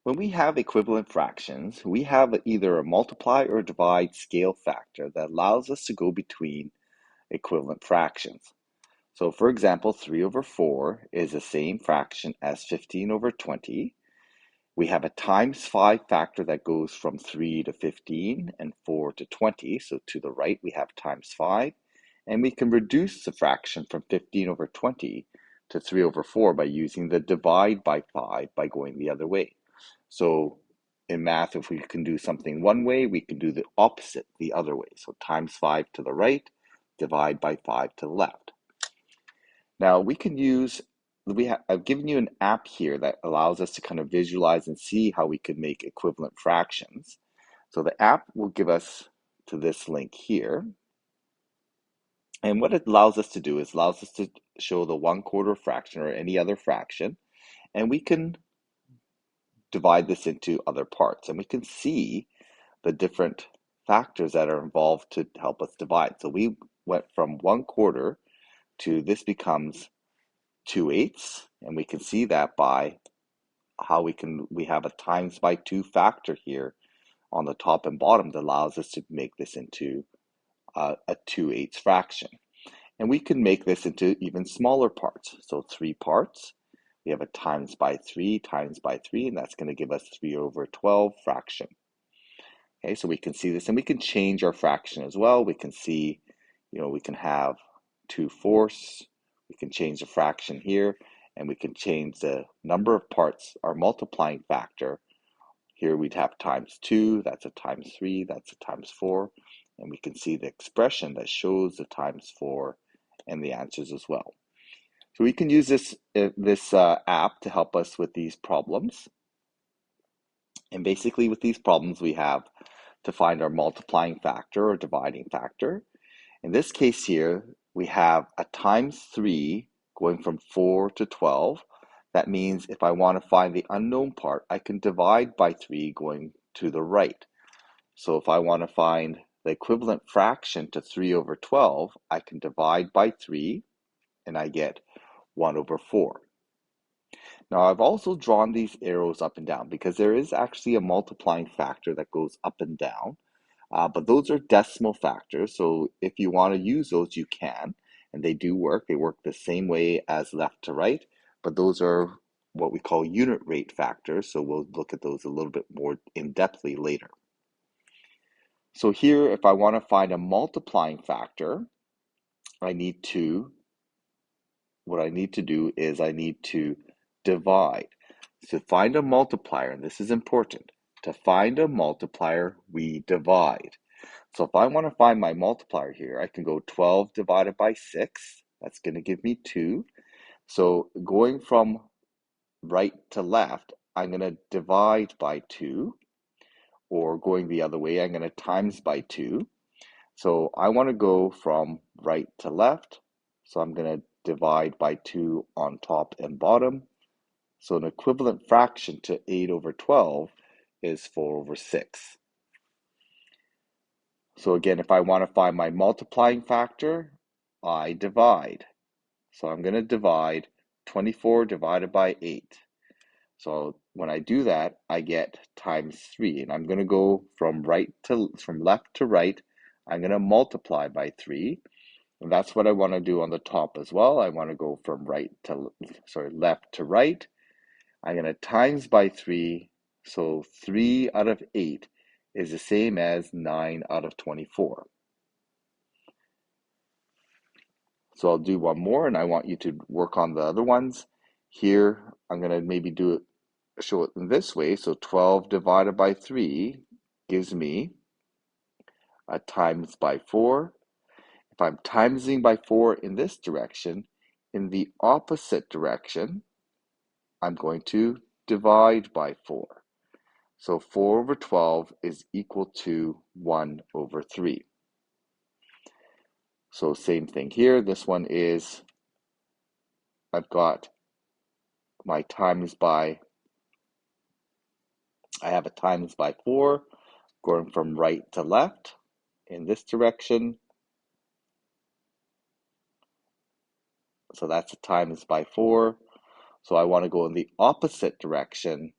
When we have equivalent fractions, we have either a multiply or divide scale factor that allows us to go between equivalent fractions. So for example, 3 over 4 is the same fraction as 15 over 20. We have a times 5 factor that goes from 3 to 15 and 4 to 20. So to the right, we have times 5. And we can reduce the fraction from 15 over 20 to 3 over 4 by using the divide by 5 by going the other way. So in math, if we can do something one way, we can do the opposite the other way. So times 5 to the right, divide by 5 to the left. Now we can use, I've given you an app here that allows us to kind of visualize and see how we could make equivalent fractions. So the app will give us to this link here. And what it allows us to do is allows us to show the 1/4 fraction or any other fraction. And we can divide this into other parts. And we can see the different factors that are involved to help us divide. So we went from 1/4 to this becomes 2/8, and we can see that by how we have a times by 2 factor here on the top and bottom that allows us to make this into a 2/8 fraction. And we can make this into even smaller parts. So 3 parts. We have a times by 3, and that's going to give us 3 over 12 fraction. Okay, so we can see this, and we can change our fraction as well. We can see, we can have 2/4. We can change the fraction here, and we can change the number of parts, our multiplying factor. Here we'd have times 2, that's a times 3, that's a times 4, and we can see the expression that shows the times 4 and the answers as well. So we can use this app to help us with these problems. And basically with these problems, we have to find our multiplying factor or dividing factor. In this case here, we have a times 3 going from 4 to 12. That means if I want to find the unknown part, I can divide by 3 going to the right. So if I want to find the equivalent fraction to 3 over 12, I can divide by 3, and I get 1 over 4. Now I've also drawn these arrows up and down because there is actually a multiplying factor that goes up and down, but those are decimal factors. So if you want to use those, you can, and they do work. They work the same way as left to right, but those are what we call unit rate factors. So we'll look at those a little bit more in-depthly later. So here, if I want to find a multiplying factor, what I need to do is I need to divide. To find a multiplier, and this is important, to find a multiplier, we divide. So if I want to find my multiplier here, I can go 12 divided by 6. That's going to give me 2. So going from right to left, I'm going to divide by 2. Or going the other way, I'm going to times by 2. So I want to go from right to left. So I'm going to divide by 2 on top and bottom. So an equivalent fraction to 8 over 12 is 4 over 6. So again, if I want to find my multiplying factor, I divide. So I'm going to divide 24 divided by 8. So when I do that, I get times 3. And I'm going to go from left to right. I'm going to multiply by 3. And that's what I want to do on the top as well. I want to go from left to right. I'm going to times by 3, so 3 out of 8 is the same as 9 out of 24. So I'll do one more, and I want you to work on the other ones. Here, I'm going to maybe show it in this way. So 12 divided by 3 gives me a times by 4. If I'm timesing by 4 in this direction, in the opposite direction, I'm going to divide by 4. So 4 over 12 is equal to 1 over 3. So same thing here. This one is, I've got my I have a times by 4 going from right to left in this direction. So that's a times by 4. So I want to go in the opposite direction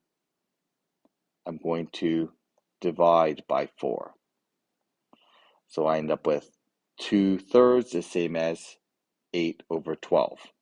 I'm going to divide by 4. So I end up with 2/3 the same as 8/12.